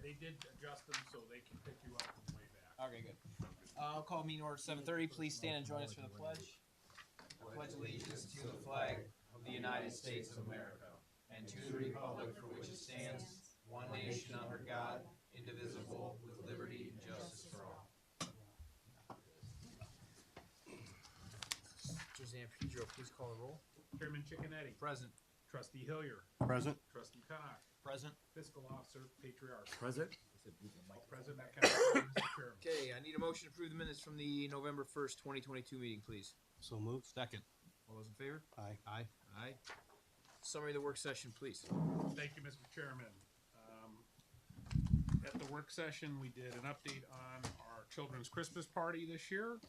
They did adjust them so they can pick you up from way back. Okay, good. I'll call meeting order 7:30. Please stand and join us for the pledge. I pledge allegiance to the flag of the United States of America and to the republic for which it stands, one nation under God, indivisible, with liberty and justice for all. Josiane Pedro, please call the roll. Chairman Cicconetti. Present. Trustee Hillier. Present. Trustee Connacht. Present. Fiscal Officer Patriarch. Present. Present, that counts, Mr. Chairman. Okay, I need a motion to approve the minutes from the November 1st, 2022 meeting, please. So moved. Second. All those in favor? Aye. Aye. Aye. Summary of the work session, please. Thank you, Mr. Chairman. At the work session, we did an update on our children's Christmas party this year,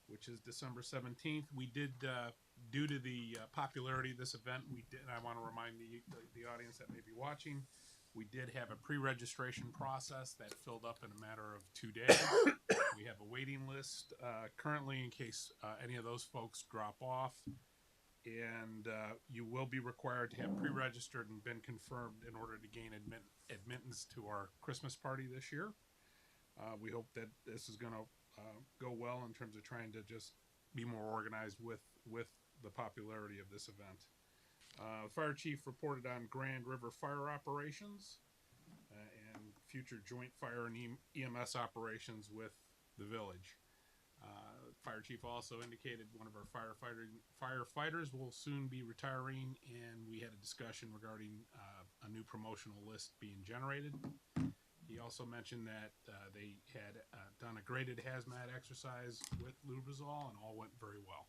which is December 17th. We did, due to the popularity of this event, and I want to remind the audience that may be watching, we did have a pre-registration process that filled up in a matter of 2 days. We have a waiting list currently in case any of those folks drop off. And you will be required to have pre-registered and been confirmed in order to gain admittance to our Christmas party this year. We hope that this is going to go well in terms of trying to just be more organized with the popularity of this event. Fire chief reported on Grand River fire operations and future joint fire and EMS operations with the village. Fire chief also indicated one of our firefighters will soon be retiring, and we had a discussion regarding a new promotional list being generated. He also mentioned that they had done a graded hazmat exercise with Lubrizol, and all went very well.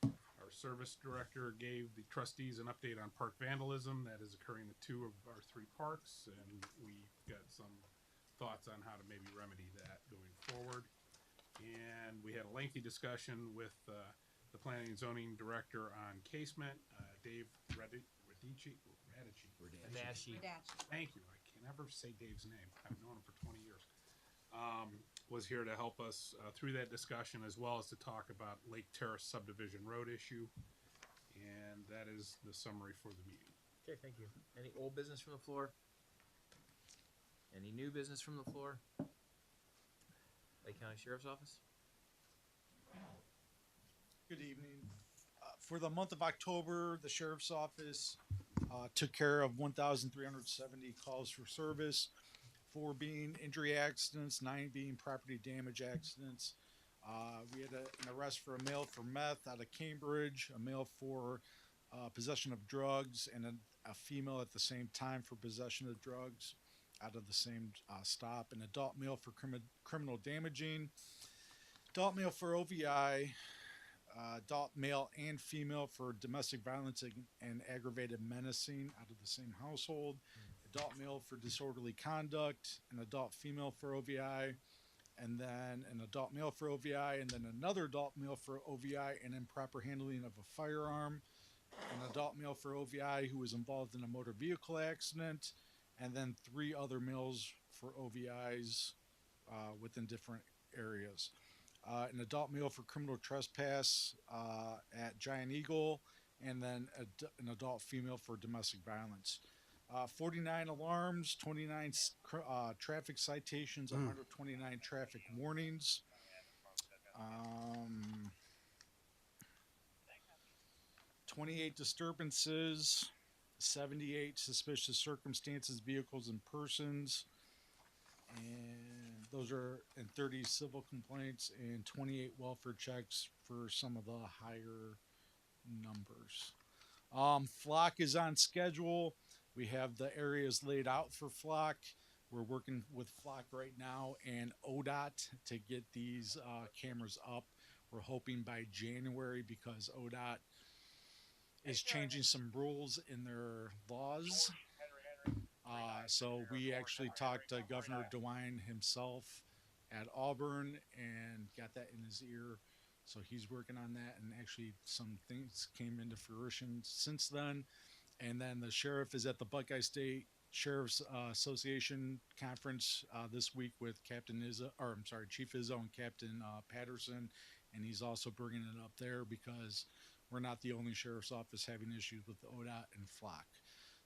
Our service director gave the trustees an update on park vandalism that is occurring at 2 of our 3 parks, and we got some thoughts on how to maybe remedy that going forward. And we had a lengthy discussion with the planning and zoning director on casement, Dave Radici. Thank you. I can never say Dave's name. I've known him for 20 years. Was here to help us through that discussion, as well as to talk about Lake Terrace subdivision road issue. And that is the summary for the meeting. Okay, thank you. Any old business from the floor? Any new business from the floor? Lake County Sheriff's Office? Good evening. For the month of October, the Sheriff's Office took care of 1,370 calls for service, 4 being injury accidents, 9 being property damage accidents. We had an arrest for a male for meth out of Cambridge, a male for possession of drugs, and a female at the same time for possession of drugs out of the same stop. An adult male for criminal damaging, adult male for OVI, adult male and female for domestic violence and aggravated menacing out of the same household, adult male for disorderly conduct, an adult female for OVI, and then an adult male for OVI, and then another adult male for OVI and improper handling of a firearm, an adult male for OVI who was involved in a motor vehicle accident, and then 3 other males for OVIs within different areas. An adult male for criminal trespass at Giant Eagle, and then an adult female for domestic violence. 49 alarms, 29 traffic citations, 129 traffic warnings. 28 disturbances, 78 suspicious circumstances, vehicles, and persons. And those are in 30 civil complaints and 28 welfare checks for some of the higher numbers. Flock is on schedule. We have the areas laid out for Flock. We're working with Flock right now and ODOT to get these cameras up. We're hoping by January, because ODOT is changing some rules in their laws. So we actually talked to Governor DeWine himself at Auburn and got that in his ear. So he's working on that, and actually some things came into fruition since then. And then the sheriff is at the Buckeye State Sheriff's Association conference this week with Chief Izzo and Captain Patterson, and he's also bringing it up there because we're not the only sheriff's office having issues with ODOT and flock.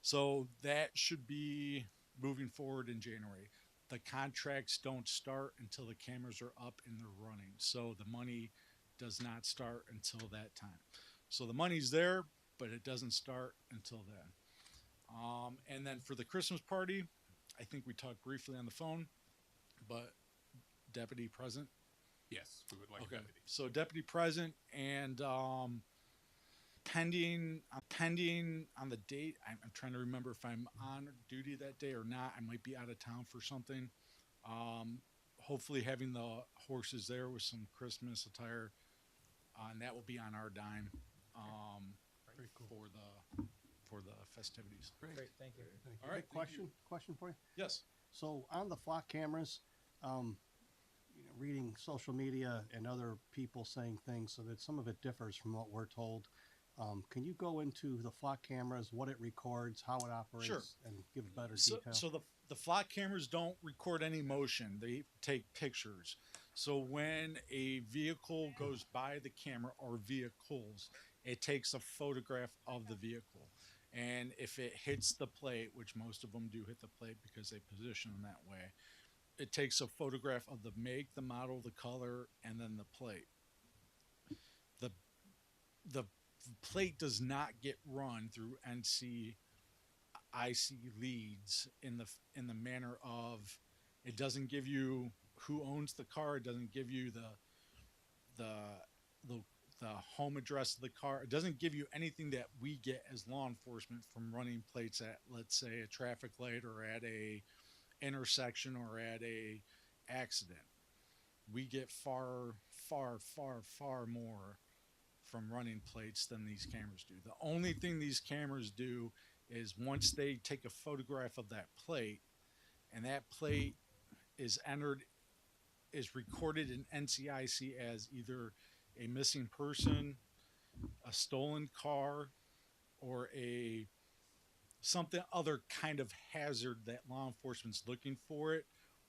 So that should be moving forward in January. The contracts don't start until the cameras are up and they're running. So the money does not start until that time. So the money's there, but it doesn't start until then. And then for the Christmas party, I think we talked briefly on the phone, but deputy present. Yes, we would like Okay. deputy. So deputy present and pending on the date. I'm trying to remember if I'm on duty that day or not. I might be out of town for something. Hopefully having the horses there with some Christmas attire, and that will be on our dime Very cool. for the festivities. Great, thank you. All right. Question for you. Yes. So on the flock cameras, reading social media and other people saying things, so that some of it differs from what we're told. Can you go into the flock cameras, what it records, how it operates, Sure. and give better So, detail? so the flock cameras don't record any motion. They take pictures. So when a vehicle goes by the camera or vehicles, it takes a photograph of the vehicle. And if it hits the plate, which most of them do hit the plate because they position them that way, it takes a photograph of the make, the model, the color, and then the plate. The plate does not get run through NCIC leads in the manner of, it doesn't give you who owns the car. It doesn't give you the home address of the car. It doesn't give you anything that we get as law enforcement from running plates at, let's say, a traffic light or at a intersection or at a accident. We get far more from running plates than these cameras do. The only thing these cameras do is once they take a photograph of that plate, and that plate is recorded in NCIC as either a missing person, a stolen car, or something other kind of hazard that law enforcement's looking for it,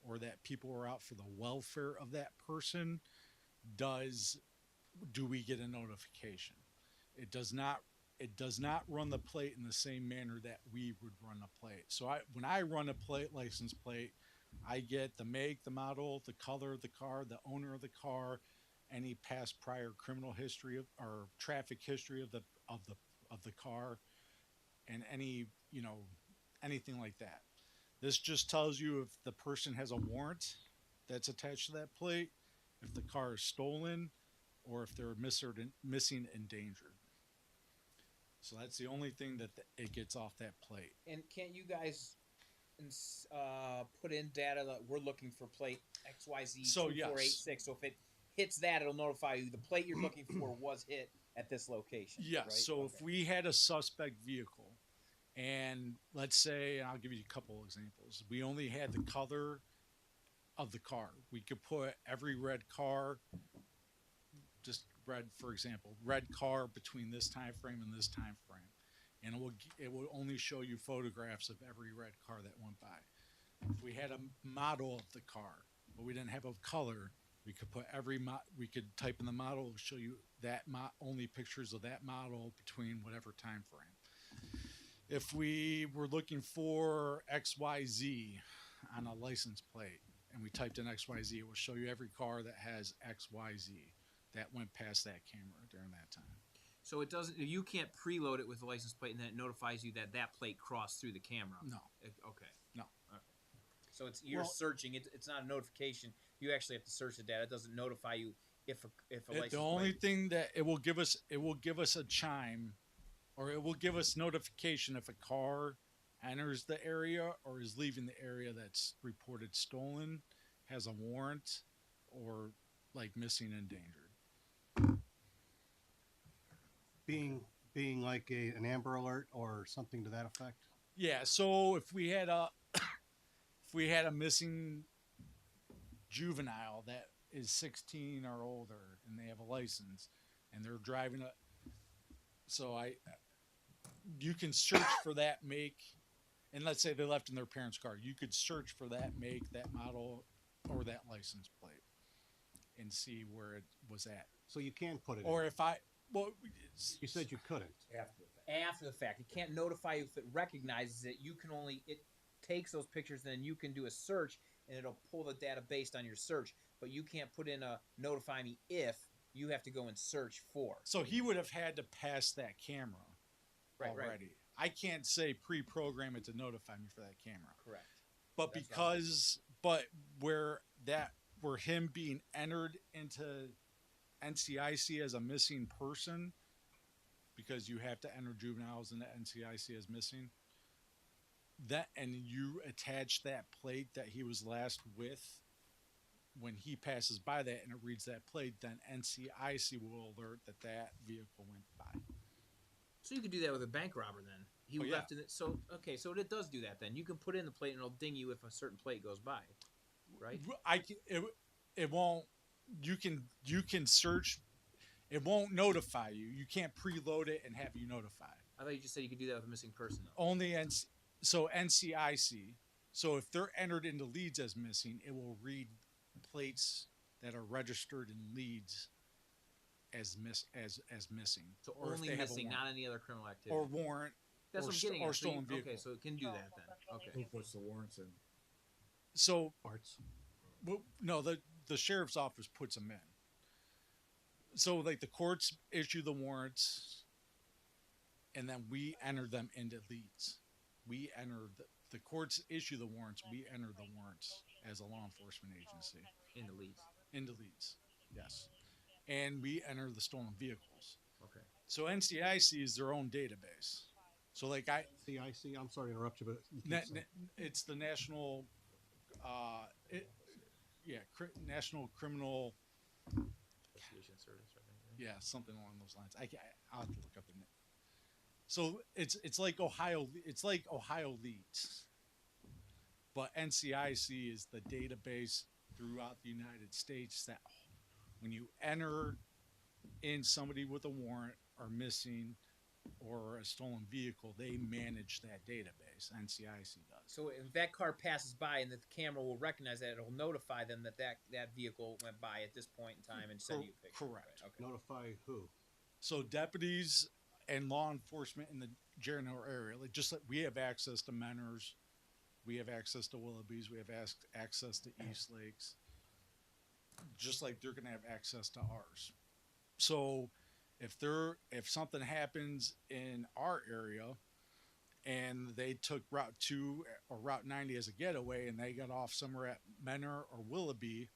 or that people are out for the welfare of that person, do we get a notification? It does not run the plate in the same manner that we would run a plate. So when I run a license plate, I get the make, the model, the color of the car, the owner of the car, any past prior criminal history or traffic history of the car, and anything like that. This just tells you if the person has a warrant that's attached to that plate, if the car is stolen, or if they're missing endangered. So that's the only thing that it gets off that plate. And can't you guys put in data that we're looking for plate XYZ So, 2486? So if it hits that, it'll notify you the plate you're looking for was hit at this location. Yes. Right? So if we had a suspect vehicle, and let's say, and I'll give you a couple examples, we only had the color of the car. We could put every red car, just red, for example, red car between this time frame and this time frame, and it will only show you photographs of every red car that went by. If we had a model of the car, but we didn't have a color, we could put we could type in the model, it'll show you that only pictures of that model between whatever time frame. If we were looking for XYZ on a license plate and we typed in XYZ, it will show you every car that has XYZ that went past that camera during that time. So it doesn't. You can't preload it with the license plate, and then it notifies you that that plate crossed through the camera. No. Okay. No. Okay. So you're searching. It's not a notification. You actually have to search the data. It doesn't notify you if a license The only plate. thing that it will give us a chime, or it will give us notification if a car enters the area or is leaving the area that's reported stolen, has a warrant, or like missing endangered. Being like an Amber Alert or something to that effect. Yeah. So if we had a missing juvenile that is 16 or older and they have a license and they're driving you can search for that make, and let's say they left in their parents' car, you could search for that make, that model, or that license plate and see where it was at. So you can put it Or in. if I well, You said you couldn't. After the fact. It can't notify you if it recognizes it. It takes those pictures and then you can do a search and it'll pull the data based on your search. But you can't put in a notify me if. You have to go and search for. so he would have had to pass that camera Right. already. I can't say pre-program it to notify me for that camera. Correct. But That's where him being entered into NCIC as a missing person, because you have to enter juveniles into NCIC as missing, that, and you attach that plate that he was last with when he passes by that and it reads that plate, then NCIC will alert that vehicle went by. So you could do that with a bank robber then. He Oh, yeah. left it. So it does do that then. You can put in the plate and it'll ding you if a certain plate goes by, right? It won't. You can search. It won't notify you. You can't preload it and have you notify. I thought you just said you could do that with a missing person though. Only NCIC. So if they're entered into leads as missing, it will read plates that are registered in leads as missing. So Or if only they have a missing, warrant. not any other criminal activity. Or warrant. That's or what I'm sto- getting or at. So stolen vehicle. Okay, so it can do that then. Okay. Who puts the warrants in? So Parts. no, the sheriff's office puts them in. So like the courts issue the warrants, and then we enter them into leads. We enter the courts issue the warrants. We enter the warrants as a law enforcement agency In the leads. into leads. Yes, and we enter the stolen vehicles. Okay. So NCIC is their own database. So like CIC, I'm sorry to interrupt you, but you keep saying- it's the national, National Criminal. Investigation service, I think. Right? Yeah, something along those lines. I'll have to look up the name. So it's like Ohio. It's like Ohio Leads, but NCIC is the database throughout the United States that when you enter in somebody with a warrant or missing or a stolen vehicle, they manage that database. NCIC does. So if that car passes by and the camera will recognize that, it'll notify them that vehicle went by at this point in time and send you a picture. Correct. Right, okay. Notify who? So deputies and law enforcement in the Jarenow area, just like we have access to Menners, we have access to Willoughby's, we have access to East Lakes, just like they're going to have access to ours. So if something happens in our area and they took Route 2 or Route 90 as a getaway and they got off somewhere at Menor or Willoughby,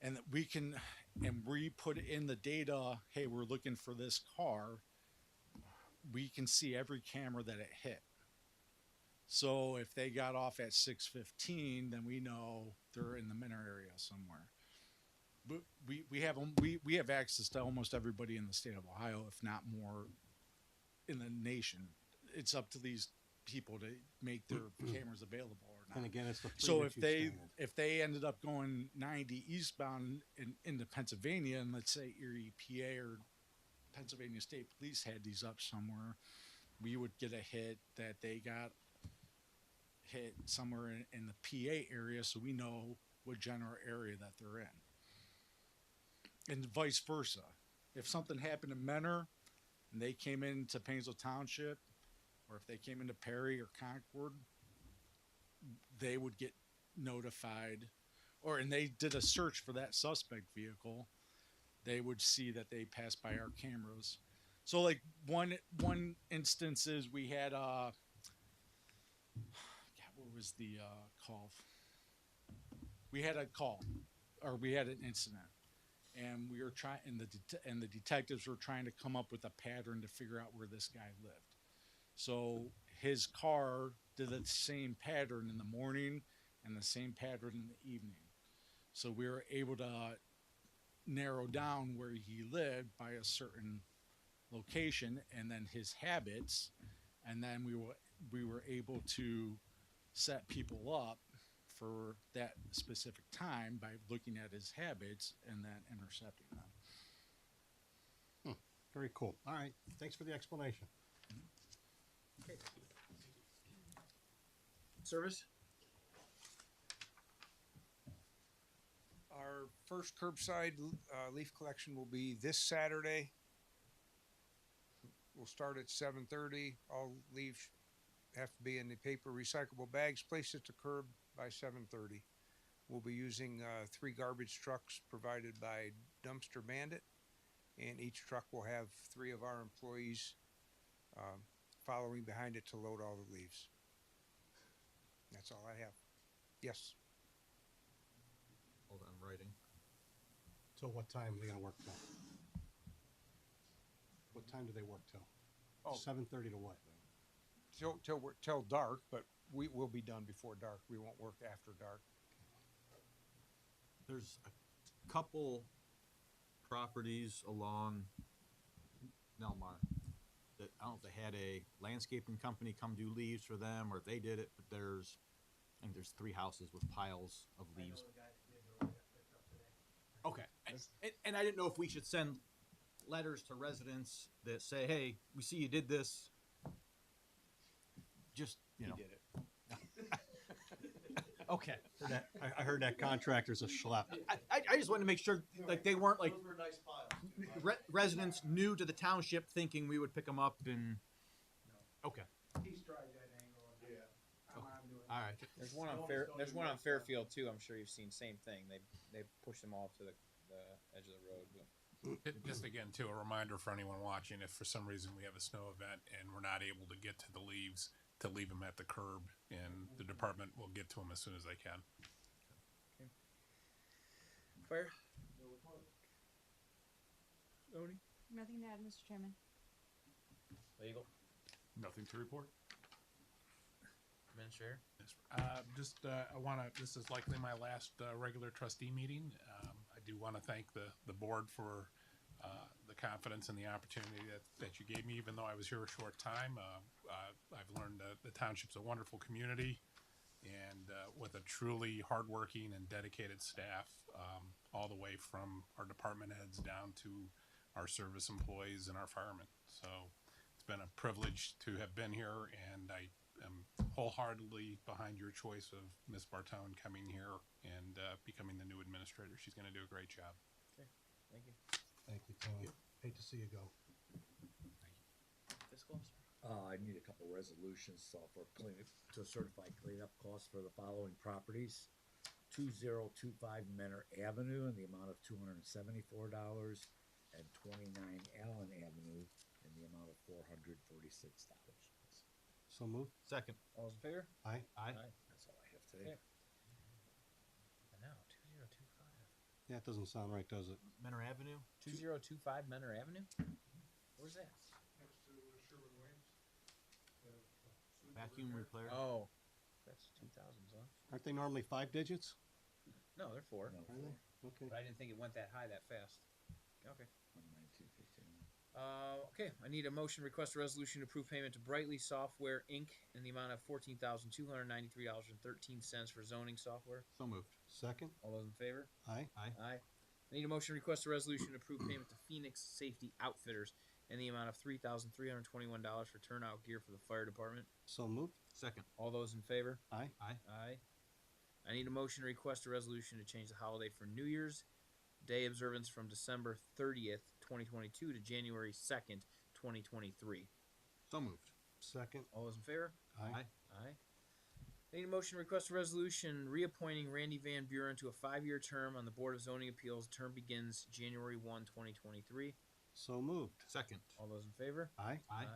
and we put in the data, hey, we're looking for this car, we can see every camera that it hit. So if they got off at 6:15, then we know they're in the Menor area somewhere. But we have access to almost everybody in the state of Ohio, if not more, in the nation. It's up to these people to make their cameras available or not. And again, it's the three So that you stated. if they ended up going 90 eastbound into Pennsylvania, and let's say Erie, PA, or Pennsylvania State Police had these up somewhere, we would get a hit that they got hit somewhere in the PA area, so we know what general area that they're in. And vice versa. If something happened in Menor and they came into Painesville Township, or if they came into Perry or Concord, they would get notified, and they did a search for that suspect vehicle, they would see that they passed by our cameras. So like one instance is we had what was the call? We had a call, or we had an incident, and we were trying, and the detectives were trying to come up with a pattern to figure out where this guy lived. So his car did the same pattern in the morning and the same pattern in the evening. So we were able to narrow down where he lived by a certain location and then his habits, and then we were able to set people up for that specific time by looking at his habits and then intercepting them. Very cool. All right. Thanks for the explanation. Okay. Service? Our first curbside leaf collection will be this Saturday will start at 7:30. All leaves have to be in the paper recyclable bags placed at the curb by 7:30. We'll be using 3 garbage trucks provided by Dumpster Bandit, and each truck will have 3 of our employees following behind it to load all the leaves. That's all I have. Yes. Hold on, I'm writing. Till what time are they gonna work till? What time do they work till? Oh. 7:30 to what? Till dark, but we will be done before dark. We won't work after dark. There's a couple properties along Nelmar that I don't know if they had a landscaping company come do leaves for them or if they did it, but I think there's 3 houses with piles of leaves. Okay. And I didn't know if we should send letters to residents that say, hey, we see you did this. Just, you know. He did it. Okay. I heard that contractor's a schlep. I just wanted to make sure, like, they weren't like Those were nice piles. residents new to the township thinking we would pick them up and. Okay. He's tried that angle. Yeah. I'm doing it. All right. There's one on there's one on Fairfield too. I'm sure you've seen same thing. They push them off to the edge of the road. But Just again, too, a reminder for anyone watching, if for some reason we have a snow event and we're not able to get to the leaves, to leave them at the curb, and the department will get to them as soon as they can. fire. Nothing to add, Mr. Chairman. Legal. Nothing to report. Administrator. I want to, this is likely my last regular trustee meeting. I do want to thank the board for the confidence and the opportunity that you gave me, even though I was here a short time. I've learned that the township's a wonderful community and with a truly hardworking and dedicated staff, all the way from our department heads down to our service employees and our firemen. So it's been a privilege to have been here, and I am wholeheartedly behind your choice of Ms. Bartone coming here and becoming the new administrator. She's going to do a great job. Thank you. Thank you, Tony. Hate to see you go. Fiscal officer. I need a couple resolutions for to certify cleanup costs for the following properties. 2025 Menor Avenue in the amount of $274 and 29 Allen Avenue in the amount of $446. So moved. Second. All those in favor? Aye. Aye. That's all I have today. Okay. And now 2025. Yeah, it doesn't sound right, does it? Menor Avenue. 2025 Menor Avenue. Where's that? Next to Sherwin-Williams. Vacuum repair. Oh, that's 2000s, huh? Aren't they normally 5 digits? No, they're 4. No, Are they? Okay. But I didn't think it went that high that fast. Okay. 19215. Okay, I need a motion, request a resolution to approve payment to Brightly Software, Inc. in the amount of $14,293.13 for zoning software. So moved. Second. All those in favor? Aye. Aye. Aye. I need a motion, request a resolution to approve payment to Phoenix Safety Outfitters in the amount of $3,321 for turnout gear for the fire department. So moved. Second. All those in favor? Aye. Aye. Aye. I need a motion to request a resolution to change the holiday for New Year's Day observance from December 30th, 2022 to January 2nd, 2023. So moved. Second. All those in favor? Aye. Aye. I need a motion to request a resolution reappointing Randy Van Buren to a 5-year term on the Board of Zoning Appeals. Term begins January 1, 2023. So moved. Second. All those in favor? Aye. Aye.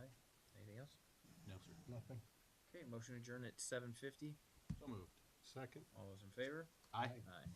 Anything else? No, sir. Nothing. Okay, motion adjourned at 7:50. So moved. Second. All those in favor? Aye. Aye.